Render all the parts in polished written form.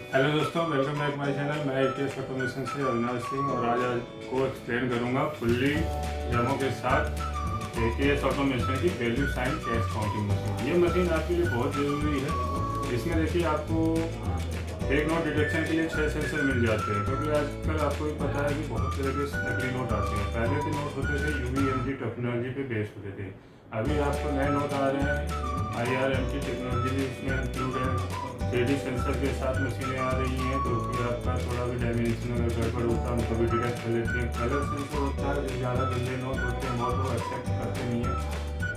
Hello दोस्तों, welcome back my channel. मैं ATS automation से अविनाश सिंह और आज आपको एक्सप्लेन करूंगा फुल्ली डेमो के साथ ATS ऑटोमेशन की value sign cash counting machine. ये मशीन आपके लिए बहुत ज़रूरी है। इसमें देखिए आपको एक नोट डिटेक्शन के लिए 6 सेंसर मिल जाते हैं, क्योंकि आजकल आपको भी पता है कि बहुत तरह के नकली नोट आते हैं। पहले के नोट होते थे UVMG टेक्नोलॉजी पे बेस्ड होते थे। अभी आपको नए नोट आ रहे हैं, IRMT टेक्नोलॉजी भी इसमें इंक्लूड है। 3D सेंसर के साथ मशीनें आ रही हैं, तो फिर आपका थोड़ा भी डायमेंशन अगर गड़बड़ होता है उनको भी डिटेक्ट कर लेती हैं। कलर सेंसर होता है, जो ज़्यादा गंदे नोट होते हैं बहुत लोग एक्सेप्ट करते नहीं हैं,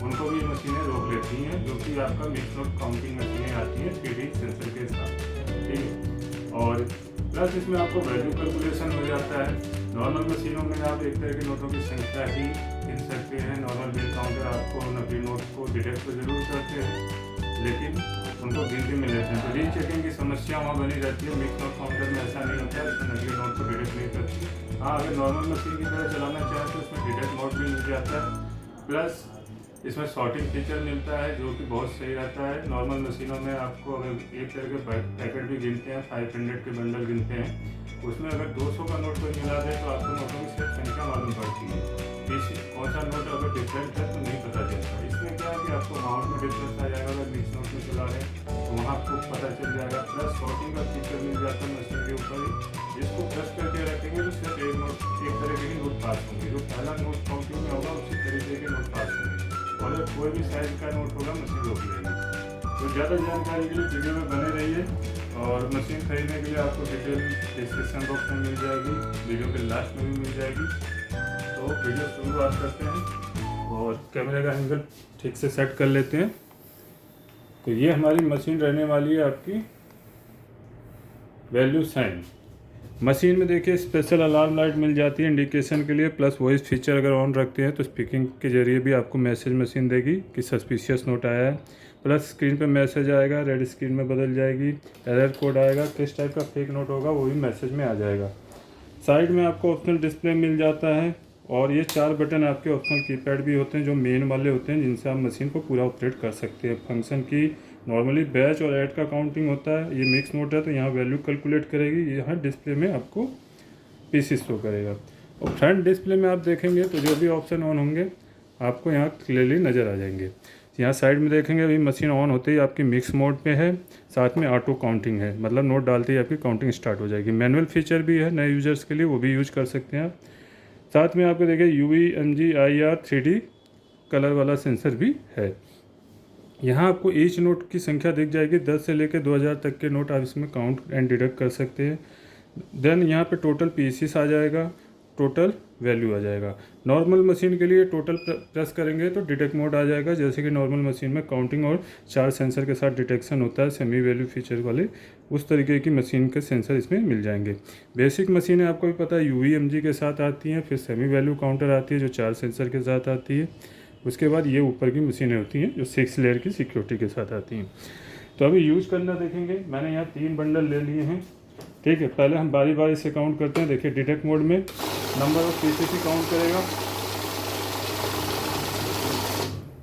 उनको भी मशीनें रोक लेती हैं, जो कि आपका मिक्स नोट काउंटिंग मशीनें आती हैं 3D सेंसर के साथ। ठीक है, और प्लस इसमें आपको वैल्यू कैलकुलेशन हो जाता है। नॉर्मल मशीनों में आप एक तरह के नोटों की संख्या ही गिन सकते हैं। नॉर्मल बिल काउंटर आपको नकली नोट को डिटेक्ट तो जरूर करते हैं, लेकिन उनको गिनती में लेते हैं, तो रीचेकिंग की समस्या वहाँ बनी रहती है। मिक्स नोट काउंटर में ऐसा नहीं होता है, इसमें नकली नोट को डिटेक्ट नहीं करती। हाँ, अगर नॉर्मल मशीन की तरह चलाना चाहें तो इसमें डिटेक्ट मोड भी मिल जाता है, प्लस इसमें सॉर्टिंग फीचर मिलता है, जो कि बहुत सही रहता है। नॉर्मल मशीनों में आपको अगर एक तरह के पैकेट भी गिनते हैं, 500 के बंडल गिनते हैं, उसमें अगर 200 का नोट कोई मिला दे तो आपको नोटों की सिर्फ संख्या मालूम पड़ती है। कौन सा नोट अगर डिफरेंट है तो नहीं पता चलता। इसमें क्या है कि आपको अमाउंट में डिफरेंस आ जाएगा। अगर मिक्स नोट में चला रहे हैं तो वहाँ आपको पता चल जाएगा। प्लस सॉर्टिंग का फीचर मिल जाता है मशीन के ऊपर ही, जिसको प्रेस करके रखेंगे तो सिर्फ एक तरह के ही नोट पास होंगे। जो पहला नोट काउंटिंग में होगा उसी तरीके के नोट पास होंगे, और अगर कोई भी साइज का नोट होगा मशीन रोक लेगी। तो ज़्यादा जानकारी के लिए वीडियो में बने रहिए, और मशीन खरीदने के लिए आपको डिटेल डिस्क्रिप्शन बॉक्स में मिल जाएगी, वीडियो के लास्ट में भी मिल जाएगी। तो वीडियो शुरुआत करते हैं और कैमरे का एंगल ठीक से सेट कर लेते हैं। तो ये हमारी मशीन रहने वाली है आपकी वैल्यू साइन। मशीन में देखिए स्पेशल अलार्म लाइट मिल जाती है इंडिकेशन के लिए, प्लस वॉइस फीचर अगर ऑन रखते हैं तो स्पीकिंग के जरिए भी आपको मैसेज मशीन देगी कि सस्पिशियस नोट आया है। प्लस स्क्रीन पे मैसेज आएगा, रेड स्क्रीन में बदल जाएगी, एरर कोड आएगा, किस टाइप का फेक नोट होगा वो भी मैसेज में आ जाएगा। साइड में आपको ऑप्शनल डिस्प्ले मिल जाता है, और ये 4 बटन आपके ऑप्शनल कीपैड भी होते हैं, जो मेन वाले होते हैं, जिनसे आप मशीन को पूरा ऑपरेट कर सकते हैं। फंक्शन की नॉर्मली बैच और ऐड का काउंटिंग होता है। ये मिक्स नोट है तो यहाँ वैल्यू कैलकुलेट करेगी, यहाँ डिस्प्ले में आपको पीसीस शो करेगा। और फ्रंट डिस्प्ले में आप देखेंगे तो जो भी ऑप्शन ऑन होंगे आपको यहाँ क्लियरली नज़र आ जाएंगे। यहाँ साइड में देखेंगे अभी मशीन ऑन होते ही आपकी मिक्स मोड पे है, साथ में ऑटो काउंटिंग है, मतलब नोट डालते ही आपकी काउंटिंग स्टार्ट हो जाएगी। मैनुअल फीचर भी है नए यूजर्स के लिए, वो भी यूज कर सकते हैं आप। साथ में आपको देखिए UVMG IR 3D कलर वाला सेंसर भी है। यहाँ आपको ईच नोट की संख्या दिख जाएगी, 10 से लेकर 2000 तक के नोट आप इसमें काउंट एंड डिडक्ट कर सकते हैं। देन यहाँ पे टोटल पीसीस आ जाएगा, टोटल वैल्यू आ जाएगा। नॉर्मल मशीन के लिए टोटल प्रेस करेंगे तो डिटेक्ट मोड आ जाएगा, जैसे कि नॉर्मल मशीन में काउंटिंग और 4 सेंसर के साथ डिटेक्शन होता है सेमी वैल्यू फीचर वाले, उस तरीके की मशीन के सेंसर इसमें मिल जाएंगे। बेसिक मशीनें आपको भी पता है UVMG के साथ आती हैं, फिर सेमी वैल्यू काउंटर आती है जो 4 सेंसर के साथ आती है। उसके बाद ये ऊपर की मशीनें होती हैं जो 6 लेयर की सिक्योरिटी के साथ आती हैं। तो अभी यूज़ करना देखेंगे। मैंने यहाँ 3 बंडल ले लिए हैं, ठीक है। पहले हम बारी बारी से काउंट करते हैं। देखिए डिटेक्ट मोड में number of pieces he count करेगा,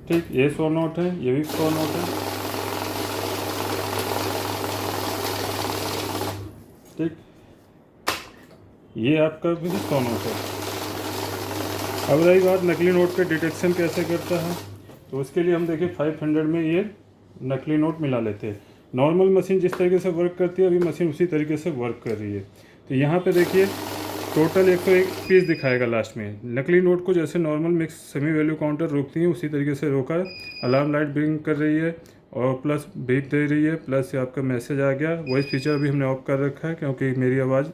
ठीक। ये 100 नोट है, ये भी 100 नोट है, ठीक। ये आपका भी 100 नोट है। अब रही बात नकली नोट के डिटेक्शन कैसे करता है, तो उसके लिए हम देखिए 500 में ये नकली नोट मिला लेते हैं। नॉर्मल मशीन जिस तरीके से वर्क करती है, अभी मशीन उसी तरीके से वर्क कर रही है। तो यहाँ पे देखिए टोटल 101 पीस दिखाएगा लास्ट में। नकली नोट को जैसे normal mix semi value counter रोकती है, उसी तरीके से रोका। अलार्म लाइट ब्लिंक कर रही है और प्लस बीप दे रही है, प्लस आपका मैसेज आ गया। वॉइस फीचर भी हमने ऑफ कर रखा है, क्योंकि मेरी आवाज़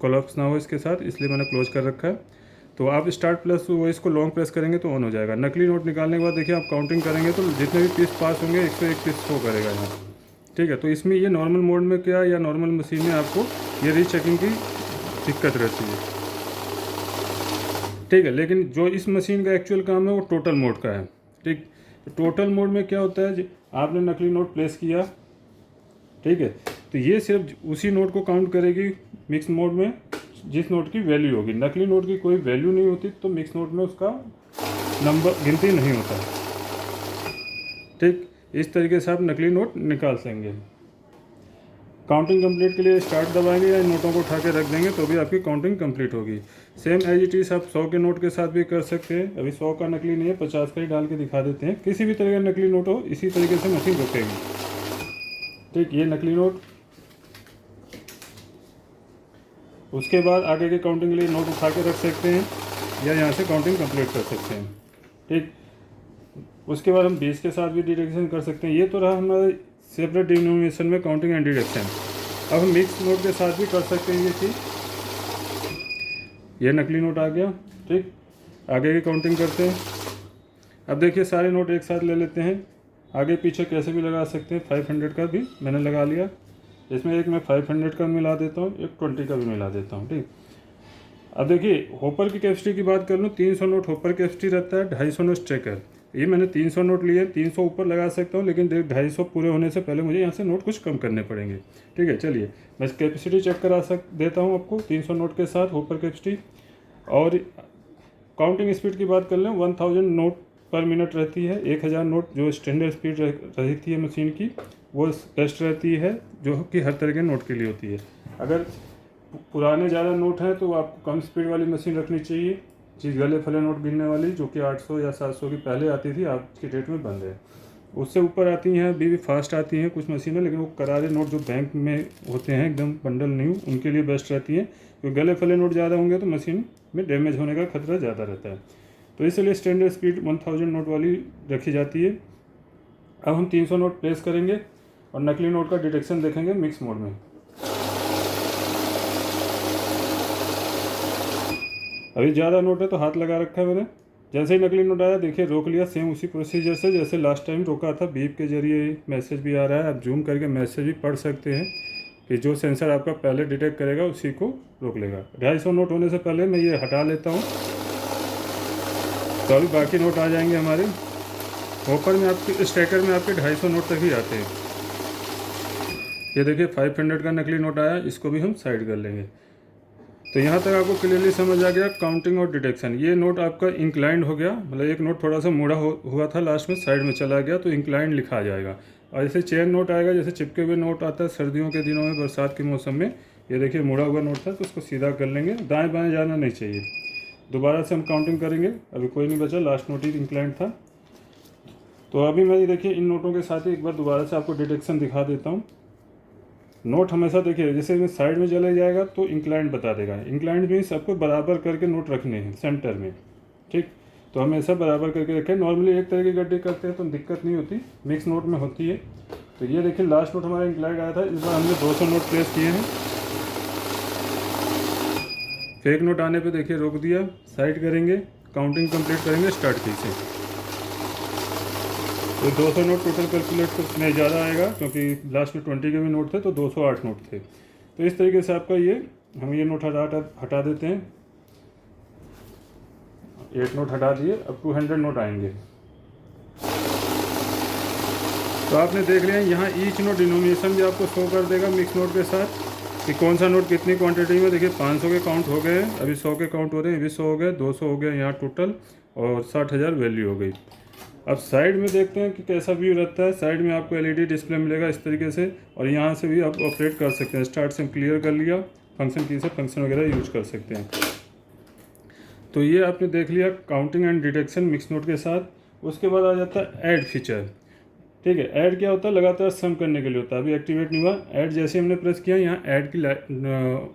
कोलैप्स ना हो इसके साथ, इसलिए मैंने क्लोज कर रखा है। तो आप स्टार्ट प्लस वॉइस को लॉन्ग प्रेस करेंगे तो ऑन हो जाएगा। नकली नोट निकालने के बाद देखिए आप काउंटिंग करेंगे तो जितने भी पीस पास होंगे 101 पीस शो करेगा यहाँ, ठीक है। तो इसमें ये नॉर्मल मोड में क्या या नॉर्मल मशीन में आपको ये रीचेकिंग की दिक्कत रहती है, ठीक है। लेकिन जो इस मशीन का एक्चुअल काम है वो टोटल मोड का है, ठीक। तो टोटल मोड में क्या होता है, आपने नकली नोट प्लेस किया, ठीक है, तो ये सिर्फ उसी नोट को काउंट करेगी मिक्स मोड में जिस नोट की वैल्यू होगी। नकली नोट की कोई वैल्यू नहीं होती तो मिक्स नोट में उसका नंबर गिनती नहीं होता, ठीक। इस तरीके से आप नकली नोट निकाल सकेंगे। काउंटिंग कंप्लीट के लिए स्टार्ट दबाएंगे या इन नोटों को उठा के रख देंगे तो भी आपकी काउंटिंग कंप्लीट होगी। सेम एज इट इज़ आप 100 के नोट के साथ भी कर सकते हैं। अभी 100 का नकली नहीं है, 50 का ही डाल के दिखा देते हैं। किसी भी तरह का नकली नोट हो इसी तरीके से मशीन रुकेगी। ठीक, ये नकली नोट। उसके बाद आगे की काउंटिंग के लिए नोट उठा के रख सकते हैं या यहाँ से काउंटिंग कंप्लीट कर सकते हैं। ठीक, उसके बाद हम 20 के साथ भी डिडक्शन कर सकते हैं। ये तो रहा हमारे सेपरेट डिनोमिनेशन में काउंटिंग एंड डिडक्शन। अब हम मिक्स नोट के साथ भी कर सकते हैं ये चीज़। ये नकली नोट आ गया। ठीक, आगे की काउंटिंग करते हैं। अब देखिए सारे नोट एक साथ ले लेते हैं, आगे पीछे कैसे भी लगा सकते हैं। 500 का भी मैंने लगा लिया, इसमें एक मैं 500 का मिला देता हूँ, एक 20 का भी मिला देता हूँ। ठीक, अब देखिए होपर की कैपेसिटी की बात कर लूँ, 300 नोट होपर कैपेसिटी रहता है, 250 नोट स्ट्रेकर। ये मैंने 300 नोट लिए, 300 ऊपर लगा सकता हूँ, लेकिन 250 पूरे होने से पहले मुझे यहाँ से नोट कुछ कम करने पड़ेंगे। ठीक है, चलिए मैं कैपेसिटी चेक करा देता हूँ आपको 300 नोट के साथ होपर कैपेसिटी। और काउंटिंग स्पीड की बात कर लें, 1000 नोट पर मिनट रहती है। 1000 नोट जो स्टैंडर्ड स्पीड रहती है मशीन की, वो बेस्ट रहती है, जो कि हर तरह के नोट के लिए होती है। अगर पुराने ज़्यादा नोट हैं तो आपको कम स्पीड वाली मशीन रखनी चाहिए, चीज़ गले फले नोट गिनने वाली, जो कि 800 या 700 की पहले आती थी, आज की डेट में बंद है। उससे ऊपर आती हैं अभी भी फास्ट आती हैं कुछ मशीनें, लेकिन वो करारे नोट जो बैंक में होते हैं एकदम बंडल न्यू, उनके लिए बेस्ट रहती हैं। क्योंकि गले फले नोट ज़्यादा होंगे तो मशीन में डैमेज होने का खतरा ज़्यादा रहता है। तो इसलिए स्टैंडर्ड स्पीड 1000 नोट वाली रखी जाती है। अब हम 300 नोट प्लेस करेंगे और नकली नोट का डिटेक्शन देखेंगे मिक्स मोड में। अभी ज़्यादा नोट है तो हाथ लगा रखा है मैंने। जैसे ही नकली नोट आया देखिए रोक लिया, सेम उसी प्रोसीजर से जैसे लास्ट टाइम रोका था। बीप के जरिए मैसेज भी आ रहा है, आप जूम करके मैसेज भी पढ़ सकते हैं कि जो सेंसर आपका पहले डिटेक्ट करेगा उसी को रोक लेगा। 250 नोट होने से पहले मैं ये हटा लेता हूँ, तो अभी बाकी नोट आ जाएंगे हमारे। होपर में आपके स्ट्रेकर में आपके 250 नोट तक ही आते हैं। ये देखिए 500 का नकली नोट आया, इसको भी हम साइड कर लेंगे। तो यहाँ तक आपको क्लियरली समझ आ गया काउंटिंग और डिटेक्शन। ये नोट आपका इंक्लाइंड हो गया, मतलब एक नोट थोड़ा सा मुड़ा हुआ था, लास्ट में साइड में चला गया तो इंक्लाइंड लिखा आ जाएगा। और जैसे चेन नोट आएगा, जैसे चिपके हुए नोट आता है सर्दियों के दिनों में, बरसात के मौसम में, ये देखिए मुड़ा हुआ नोट था तो उसको सीधा कर लेंगे, दाएँ बाएँ जाना नहीं चाहिए। दोबारा से हम काउंटिंग करेंगे, अभी कोई नहीं बचा, लास्ट नोट ही इंक्लाइंड था। तो अभी मैं देखिए इन नोटों के साथ ही एक बार दोबारा से आपको डिटेक्शन दिखा देता हूँ। नोट हमेशा देखिए जैसे में साइड में चले जाएगा तो इंक्लाइंड बता देगा। इंक्लाइंड मीन्स आपको बराबर करके नोट रखने हैं सेंटर में। ठीक, तो हमेशा बराबर करके रखें। नॉर्मली एक तरह की गड्ढे करते हैं तो दिक्कत नहीं होती, मिक्स नोट में होती है। तो ये देखिए लास्ट नोट हमारा इंक्लाइंड आया था, इस बार हमने 200 नोट प्लेस किए हैं। फेक नोट आने पे देखिए रोक दिया, साइड करेंगे, काउंटिंग कंप्लीट करेंगे, स्टार्ट कीजिए। तो 200 नोट टोटल कैलकुलेट करने ज़्यादा आएगा क्योंकि लास्ट में 20 के भी नोट थे तो 208 नोट थे। तो इस तरीके से आपका ये हम ये नोट हटा देते हैं। 8 नोट हटा दिए, अब 200 नोट आएंगे। तो आपने देख लिया यहाँ ईच नोट डिनोमिनेशन भी आपको शो कर देगा मिक्स नोट के साथ कि कौन सा नोट कितनी क्वांटिटी में। देखिए 500 के काउंट हो गए, अभी 100 के काउंट हो रहे हैं, अभी 100 हो गए, 200 हो गया यहाँ टोटल, और 60,000 वैल्यू हो गई। अब साइड में देखते हैं कि कैसा व्यू रहता है। साइड में आपको एलईडी डिस्प्ले मिलेगा इस तरीके से, और यहाँ से भी आप ऑपरेट कर सकते हैं। स्टार्ट से क्लियर कर लिया, फंक्शन की से फंक्शन वगैरह यूज कर सकते हैं। तो ये आपने देख लिया counting and detection mix note के साथ। उसके बाद आ जाता है ऐड फीचर। ठीक है, ऐड क्या होता है, लगातार सम करने के लिए होता है। अभी एक्टिवेट नहीं हुआ, ऐड जैसे हमने प्रेस किया यहाँ ऐड की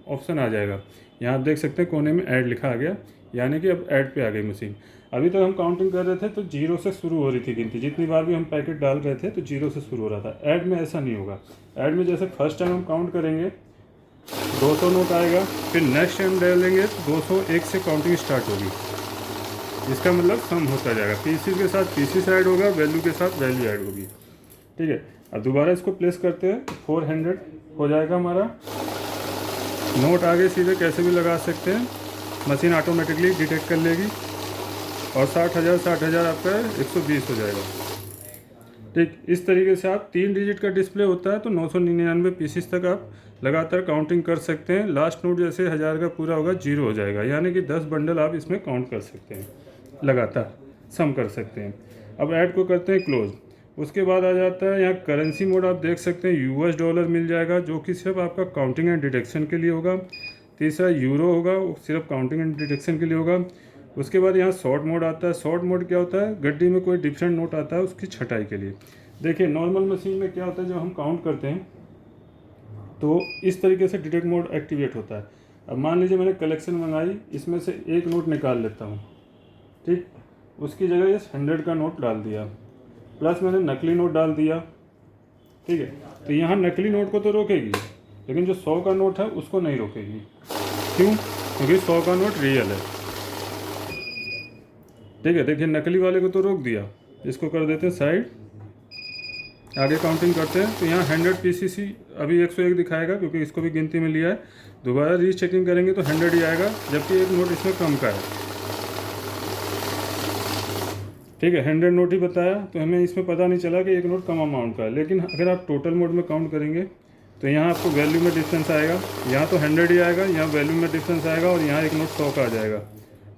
ऑप्शन आ जाएगा। यहाँ आप देख सकते हैं कोने में ऐड लिखा आ गया, यानी कि अब ऐड पे आ गई मशीन। अभी तक हम काउंटिंग कर रहे थे तो 0 से शुरू हो रही थी गिनती, जितनी बार भी हम पैकेट डाल रहे थे तो 0 से शुरू हो रहा था। ऐड में ऐसा नहीं होगा। ऐड में जैसे फर्स्ट टाइम हम काउंट करेंगे 200 नोट आएगा, फिर नेक्स्ट टाइम डालेंगे तो 201 से काउंटिंग स्टार्ट होगी। इसका मतलब सम होता जाएगा, पीसीस के साथ पीसीस ऐड होगा, वैल्यू के साथ वैल्यू ऐड होगी। ठीक है, अब दोबारा इसको प्लेस करते हैं, 400 हो जाएगा हमारा। नोट आगे सीधे कैसे भी लगा सकते हैं, मशीन ऑटोमेटिकली डिटेक्ट कर लेगी, और 60,000 आपका 120 हो जाएगा। ठीक, इस तरीके से आप 3 डिजिट का डिस्प्ले होता है तो 999 पीसीस तक आप लगातार काउंटिंग कर सकते हैं। लास्ट नोट जैसे 1000 का पूरा होगा 0 हो जाएगा, यानी कि 10 बंडल आप इसमें काउंट कर सकते हैं, लगातार सम कर सकते हैं। अब ऐड को करते हैं क्लोज। उसके बाद आ जाता है यहाँ करेंसी मोड, आप देख सकते हैं यूएस डॉलर मिल जाएगा जो कि सिर्फ आपका काउंटिंग एंड डिटेक्शन के लिए होगा। तीसरा यूरो होगा, वो सिर्फ काउंटिंग एंड डिटेक्शन के लिए होगा। उसके बाद यहाँ शॉर्ट मोड आता है। शॉर्ट मोड क्या होता है, गड्डी में कोई डिफरेंट नोट आता है उसकी छटाई के लिए। देखिए नॉर्मल मशीन में क्या होता है, जब हम काउंट करते हैं तो इस तरीके से डिटेक्ट मोड एक्टिवेट होता है। अब मान लीजिए मैंने कलेक्शन मंगाई, इसमें से एक नोट निकाल लेता हूँ, ठीक, उसकी जगह ये 100 का नोट डाल दिया, प्लस मैंने नकली नोट डाल दिया, ठीक है, तो यहाँ नकली नोट को तो रोकेगी, लेकिन जो 100 का नोट है उसको नहीं रोकेगी। क्यों? क्योंकि 100 का नोट रियल है, ठीक है। देखिए नकली वाले को तो रोक दिया, इसको कर देते हैं साइड, आगे काउंटिंग करते हैं। तो यहाँ 100 PCC अभी 101 दिखाएगा क्योंकि इसको भी गिनती में लिया है। दोबारा रीचेकिंग करेंगे तो 100 ही आएगा, जबकि एक नोट इसमें कम का है, ठीक है। 100 नोट ही बताया, तो हमें इसमें पता नहीं चला कि एक नोट कम अमाउंट का है। लेकिन अगर आप टोटल मोड में काउंट करेंगे तो यहाँ आपको वैल्यू में डिफरेंस आएगा, यहाँ तो 100 ही आएगा, यहाँ वैल्यू में डिफरेंस आएगा और यहाँ एक नोट 100 का आ जाएगा,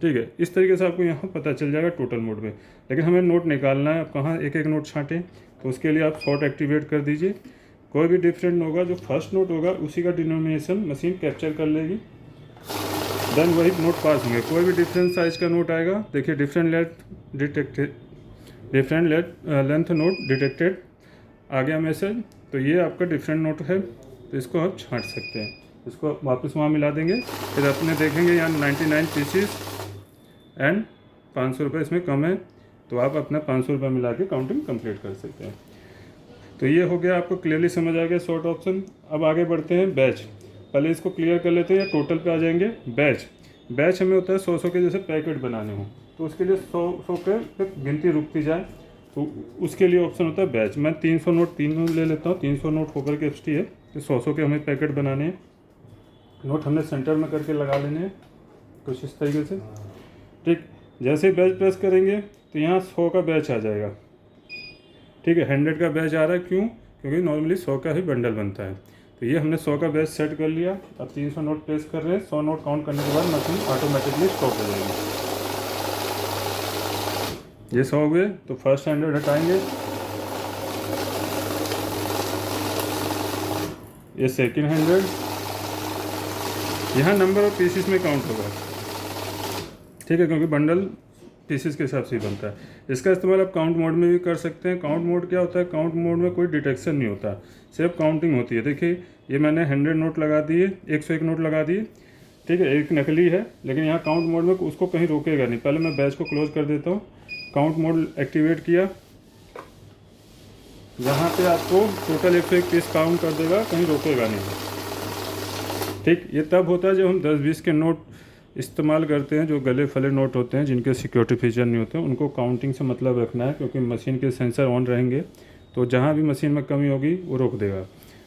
ठीक है। इस तरीके से आपको यहाँ पता चल जाएगा टोटल मोड में। लेकिन हमें नोट निकालना है, अब कहाँ एक एक नोट छाँटें, तो उसके लिए आप सॉर्ट एक्टिवेट कर दीजिए। कोई भी डिफरेंट होगा, जो फर्स्ट नोट होगा उसी का डिनोमिनेशन मशीन कैप्चर कर लेगी, देन वही नोट पास होंगे। कोई भी डिफरेंट साइज का नोट आएगा, देखिए डिफरेंट लेंथ नोट डिटेक्टेड आ गया मैसेज, तो ये आपका डिफरेंट नोट है, तो इसको आप छाँट सकते हैं। इसको वापस वहाँ मिला देंगे, फिर अपने देखेंगे यहाँ 99 पीसीस एंड 500 रुपये इसमें कम है, तो आप अपना 500 रुपये मिला के काउंटिंग कंप्लीट कर सकते हैं। तो ये हो गया, आपको क्लियरली समझ आ गया सॉर्ट ऑप्शन। अब आगे बढ़ते हैं बैच, पहले इसको क्लियर कर लेते हैं या टोटल पे आ जाएंगे। बैच हमें होता है 100 के जैसे पैकेट बनाने हो, तो उसके लिए 100 के गिनती रुकती जाए, तो उसके लिए ऑप्शन होता है बैच। मैं 300 नोट 3 नोट ले लेता हूँ, 300 नोट होकर के FT है, तो 100 के हमें पैकेट बनाने हैं। नोट हमने सेंटर में करके लगा लेने हैं कुछ इस तरीके से, ठीक। जैसे ही बैच प्रेस करेंगे तो यहाँ 100 का बैच आ जाएगा, ठीक है। 100 का बैच आ रहा है, क्यों? क्योंकि नॉर्मली 100 का ही बंडल बनता है। तो ये हमने 100 का बैच सेट कर लिया। अब 300 नोट प्रेस कर रहे हैं, 100 नोट काउंट करने के बाद मशीन ऑटोमेटिकली स्टॉप हो जाएगी। ये 100 हुए, तो फर्स्ट 100 हटाएंगे, ये सेकेंड 100, यहाँ नंबर ऑफ पीसीस में काउंट होगा, ठीक है, क्योंकि बंडल पीसीस के हिसाब से ही बनता है। इसका इस्तेमाल आप काउंट मोड में भी कर सकते हैं। काउंट मोड क्या होता है, काउंट मोड में कोई डिटेक्शन नहीं होता, सिर्फ काउंटिंग होती है। देखिए ये मैंने 100 नोट लगा दिए, 101 नोट लगा दिए, ठीक है, एक नकली है, लेकिन यहाँ काउंट मोड में उसको कहीं रोकेगा नहीं। पहले मैं बैच को क्लोज कर देता हूँ, काउंट मोड एक्टिवेट किया, यहाँ पे आपको टोटल 101 पीस काउंट कर देगा, कहीं रोकेगा नहीं, ठीक। ये तब होता है जब हम 10-20 के नोट इस्तेमाल करते हैं, जो गले फले नोट होते हैं जिनके सिक्योरिटी फीचर नहीं होते, उनको काउंटिंग से मतलब रखना है, क्योंकि मशीन के सेंसर ऑन रहेंगे, तो जहाँ भी मशीन में कमी होगी वो रोक देगा।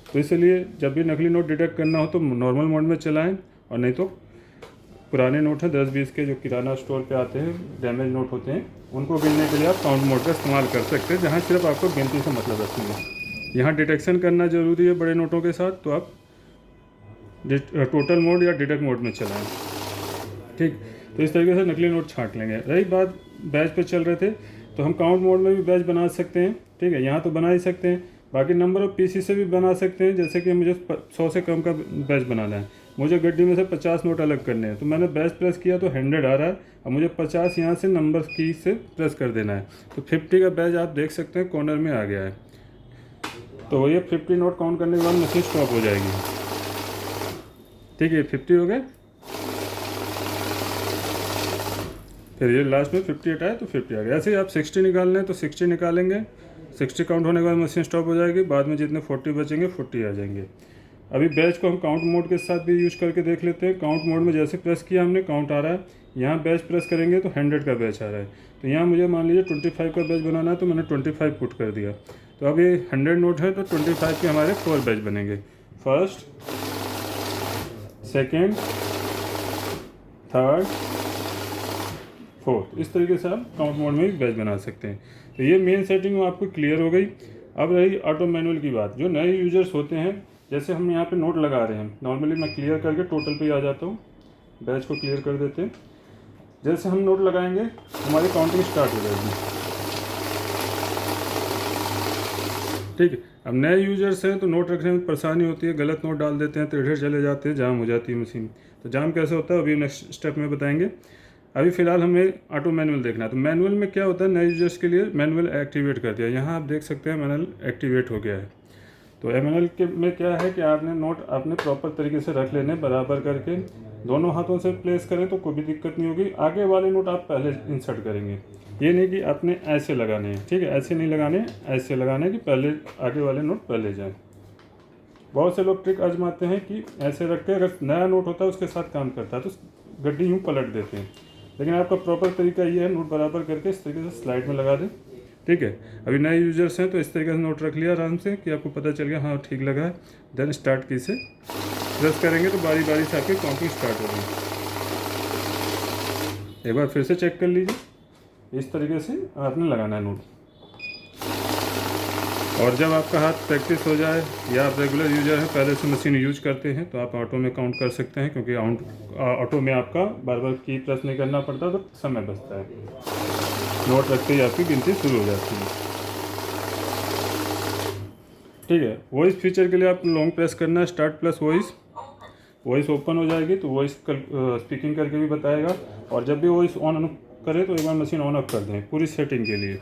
तो इसलिए जब भी नकली नोट डिटेक्ट करना हो तो नॉर्मल मोड में चलाएं, और नहीं तो पुराने नोट हैं 10-20 के जो किराना स्टोर पे आते हैं, डैमेज नोट होते हैं, उनको गिनने के लिए आप काउंट मोड का इस्तेमाल कर सकते हैं, जहाँ सिर्फ आपको गिनती से मतलब रखेंगे। यहाँ डिटेक्शन करना ज़रूरी है बड़े नोटों के साथ, तो आप टोटल मोड या डिटेक्ट मोड में चलाएँ, ठीक। तो इस तरीके से नकली नोट छांट लेंगे। रही बात बैच पे चल रहे थे, तो हम काउंट मोड में भी बैच बना सकते हैं, ठीक है, यहाँ तो बना ही सकते हैं। बाकी नंबर ऑफ पीसी से भी बना सकते हैं, जैसे कि मुझे 100 से कम का बैच बनाना है, मुझे गड्डी में से 50 नोट अलग करने हैं, तो मैंने बैच प्रेस किया तो 100 आ रहा है, अब मुझे 50 यहाँ से नंबर की से प्रेस कर देना है, तो 50 का बैच आप देख सकते हैं कॉर्नर में आ गया है। तो ये 50 नोट काउंट करने के बाद मशीन स्टॉप हो जाएगी, ठीक है। 50 हो गए, फिर ये लास्ट में 58 आए तो 50 आ गया। ऐसे ही आप 60 निकालना है तो 60 निकालेंगे, 60 काउंट होने के बाद मशीन स्टॉप हो जाएगी, बाद में जितने 40 बचेंगे 40 आ जाएंगे। अभी बैच को हम काउंट मोड के साथ भी यूज करके देख लेते हैं। काउंट मोड में जैसे प्रेस किया हमने, काउंट आ रहा है, यहाँ बैच प्रेस करेंगे तो 100 का बैच आ रहा है, तो यहाँ मुझे मान लीजिए 25 का बैच बनाना है, तो मैंने 25 पुट कर दिया। तो अब ये 100 नोट है तो 25 के हमारे 4 बैच बनेंगे, फर्स्ट, सेकेंड, थर्ड, फोर्थ। इस तरीके से आप काउंट मोड में भी बैच बना सकते हैं। तो ये मेन सेटिंग आपको क्लियर हो गई। अब रही ऑटो मैनुअल की बात। जो नए यूजर्स होते हैं, जैसे हम यहाँ पे नोट लगा रहे हैं, नॉर्मली मैं क्लियर करके टोटल पे आ जाता हूँ, बैच को क्लियर कर देते हैं। जैसे हम नोट लगाएंगे हमारी काउंटिंग स्टार्ट हो जाएगी, ठीक है। अब नए यूजर्स हैं तो नोट रखने में परेशानी होती है, गलत नोट डाल देते हैं तो इधर चले जाते हैं, जाम हो जाती है मशीन। तो जाम कैसे होता है अभी नेक्स्ट स्टेप में बताएंगे। अभी फ़िलहाल हमें ऑटो मैनुअल देखना है। तो मैनुअल में क्या होता है, नए यूजर्स के लिए मैनुअल एक्टिवेट कर दिया। यहाँ आप देख सकते हैं मैनुअल एक्टिवेट हो गया है। तो मैनुअल के में क्या है कि आपने नोट आपने प्रॉपर तरीके से रख लेने, बराबर करके दोनों हाथों से प्लेस करें तो कोई भी दिक्कत नहीं होगी। आगे वाले नोट आप पहले इंसर्ट करेंगे, ये नहीं कि आपने ऐसे लगाने हैं, ठीक है, ऐसे नहीं लगाने, ऐसे लगाने कि पहले आगे वाले नोट पहले जाएं। बहुत से लोग ट्रिक आजमाते हैं कि ऐसे रख के अगर नया नोट होता है उसके साथ काम करता है तो गड्डी यूँ पलट देते हैं, लेकिन आपका प्रॉपर तरीका ये है, नोट बराबर करके इस तरीके से स्लाइड में लगा दें। ठीक है, अभी नए यूजर्स हैं तो इस तरीके से नोट रख लिया आराम से कि आपको पता चल गया हाँ ठीक लगा है। देन स्टार्ट की से प्रेस करेंगे तो बारी बारी से आपकी काउंटिंग स्टार्ट होगी। एक बार फिर से चेक कर लीजिए, इस तरीके से आपने लगाना है नोट। और जब आपका हाथ प्रैक्टिस हो जाए या आप रेगुलर यूजर हैं, पहले से मशीन यूज करते हैं, तो आप ऑटो में काउंट कर सकते हैं, क्योंकि ऑटो में आपका बार बार की प्रेस नहीं करना पड़ता तो समय बचता है। नोट रखते ही आपकी गिनती शुरू हो जाती है। ठीक है, वॉइस फीचर के लिए आप लॉन्ग प्रेस करना है, start plus voice. Voice open हो जाएगी तो वॉइस स्पीकिंग करके भी बताएगा। और जब भी वॉइस ऑन करे तो एक बार मशीन ऑन ऑफ कर दें पूरी सेटिंग के लिए,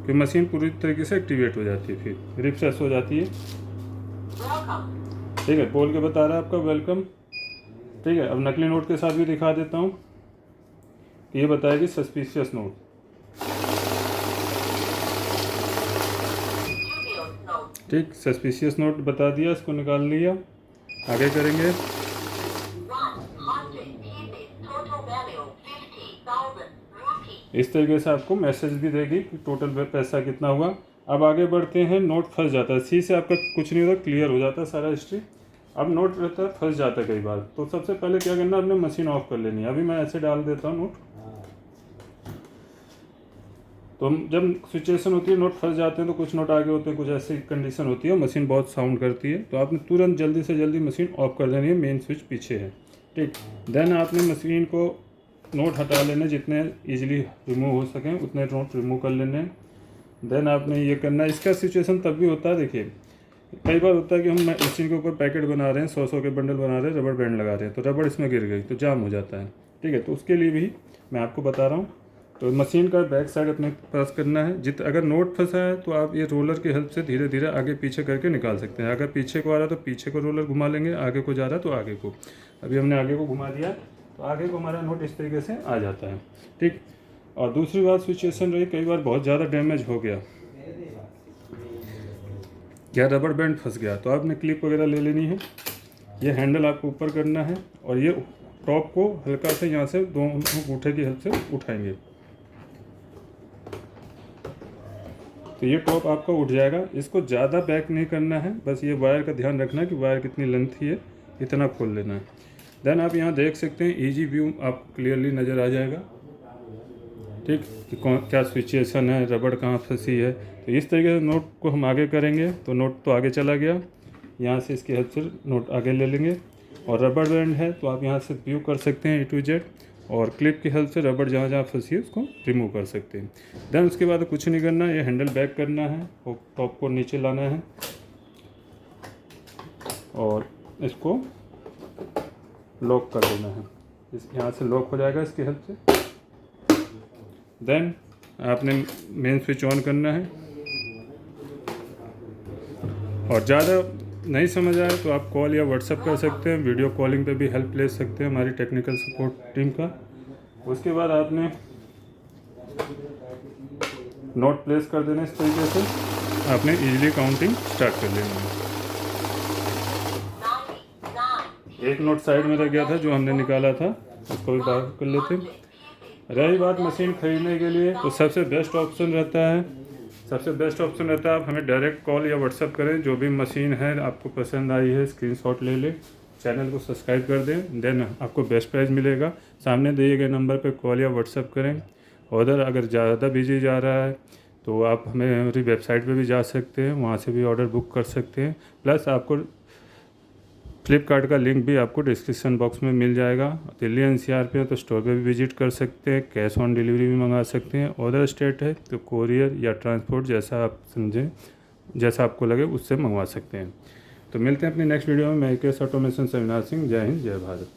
कि मशीन पूरी तरीके से एक्टिवेट हो जाती है, फिर रिफ्रेश हो जाती है। ठीक है, बोल के बता रहा है आपका वेलकम। ठीक है, अब नकली नोट के साथ भी दिखा देता हूँ। ये बताएगी सस्पिशियस नोट। ठीक, सस्पिशियस नोट बता दिया, इसको निकाल लिया। आगे करेंगे। इस तरीके से आपको मैसेज भी देगी कि टोटल पैसा कितना हुआ। अब आगे बढ़ते हैं। नोट फंस जाता है, सी से आपका कुछ नहीं होता, क्लियर हो जाता है सारा हिस्ट्री। अब नोट रहता है फंस जाता है कई बार, तो सबसे पहले क्या करना है, अपने मशीन ऑफ कर लेनी है। अभी मैं ऐसे डाल देता हूँ नोट। तो जब सिचुएशन होती है नोट फंस जाते हैं तो कुछ नोट आगे होते हैं, कुछ ऐसी कंडीशन होती है, मशीन बहुत साउंड करती है, तो आपने तुरंत जल्दी से जल्दी मशीन ऑफ कर देनी है। मेन स्विच पीछे है। ठीक, देन आपने मशीन को नोट हटा लेने, जितने इजीली रिमूव हो सकें उतने नोट रिमूव कर लेने। देन आपने ये करना है। इसका सिचुएशन तब भी होता है, देखिए कई बार होता है कि हम मशीन के ऊपर पैकेट बना रहे हैं, 100 के बंडल बना रहे हैं, रबड़ बैंड लगा रहे हैं, तो रबड़ इसमें गिर गई तो जाम हो जाता है। ठीक है, तो उसके लिए भी मैं आपको बता रहा हूँ। तो मशीन का बैक साइड अपने पास करना है। अगर नोट फंसा है तो आप ये रोलर की हेल्प से धीरे धीरे आगे पीछे करके निकाल सकते हैं। अगर पीछे को आ रहा है तो पीछे को रोलर घुमा लेंगे, आगे को जा रहा है तो आगे को। अभी हमने आगे को घुमा दिया तो आगे को हमारा नोट इस तरीके से आ जाता है। ठीक, और दूसरी बात सिचुएशन रही, कई बार बहुत ज़्यादा डैमेज हो गया या रबड़ बैंड फंस गया, तो आपने क्लिप वगैरह ले लेनी है। ये हैंडल आपको ऊपर करना है और ये टॉप को हल्का से यहाँ से दोनों अंगूठे की हेल्प से उठाएंगे तो ये टॉप आपका उठ जाएगा। इसको ज़्यादा बैक नहीं करना है, बस ये वायर का ध्यान रखना है कि वायर कितनी लेंथ है, इतना खोल लेना है। देन आप यहाँ देख सकते हैं इजी व्यू आप क्लियरली नज़र आ जाएगा। ठीक, कि कौन क्या सिचुएशन है, रबड़ कहाँ फंसी है। तो इस तरीके से नोट को हम आगे करेंगे तो नोट तो आगे चला गया, यहाँ से इसकी हेल्प से नोट आगे ले लेंगे। और रबड़ बैंड है तो आप यहाँ से व्यू कर सकते हैं A to Z, और क्लिप की हेल्प से रबड़ जहाँ जहाँ फंसी है उसको रिमूव कर सकते हैं। देन उसके बाद कुछ नहीं करना, ये हैंडल बैक करना है और टॉप को नीचे लाना है और इसको लॉक कर देना है। इस यहाँ से लॉक हो जाएगा इसकी हेल्प से। देन आपने मेन स्विच ऑन करना है। और ज़्यादा नहीं समझ आए तो आप कॉल या व्हाट्सएप कर सकते हैं, वीडियो कॉलिंग पे भी हेल्प ले सकते हैं हमारी टेक्निकल सपोर्ट टीम का। उसके बाद आपने नोट प्लेस कर देना इस तरीके से, आपने इजीली काउंटिंग स्टार्ट कर लेनी है। एक नोट साइड में रह गया था जो हमने निकाला था, उसको भी बाहर कर लेते हैं। रही बात मशीन खरीदने के लिए, तो सबसे बेस्ट ऑप्शन रहता है आप हमें डायरेक्ट कॉल या व्हाट्सएप करें। जो भी मशीन है आपको पसंद आई है स्क्रीनशॉट ले लें, चैनल को सब्सक्राइब कर दें, देन आपको बेस्ट प्राइस मिलेगा। सामने दिए गए नंबर पर कॉल या व्हाट्सएप करें। ऑर्डर अगर ज़्यादा बिजी जा रहा है तो आप हमारी वेबसाइट पे भी जा सकते हैं, वहाँ से भी ऑर्डर बुक कर सकते हैं। प्लस आपको फ्लिपकार्ट का लिंक भी आपको डिस्क्रिप्शन बॉक्स में मिल जाएगा। दिल्ली NCR पे है तो स्टोर पे भी विजिट कर सकते हैं, कैश ऑन डिलीवरी भी मंगा सकते हैं। अदर स्टेट है तो कोरियर या ट्रांसपोर्ट जैसा आप समझें जैसा आपको लगे उससे मंगवा सकते हैं। तो मिलते हैं अपनी नेक्स्ट वीडियो में। मैं AKS ऑटोमेशन से अविनाश सिंह। जय हिंद, जय भारत।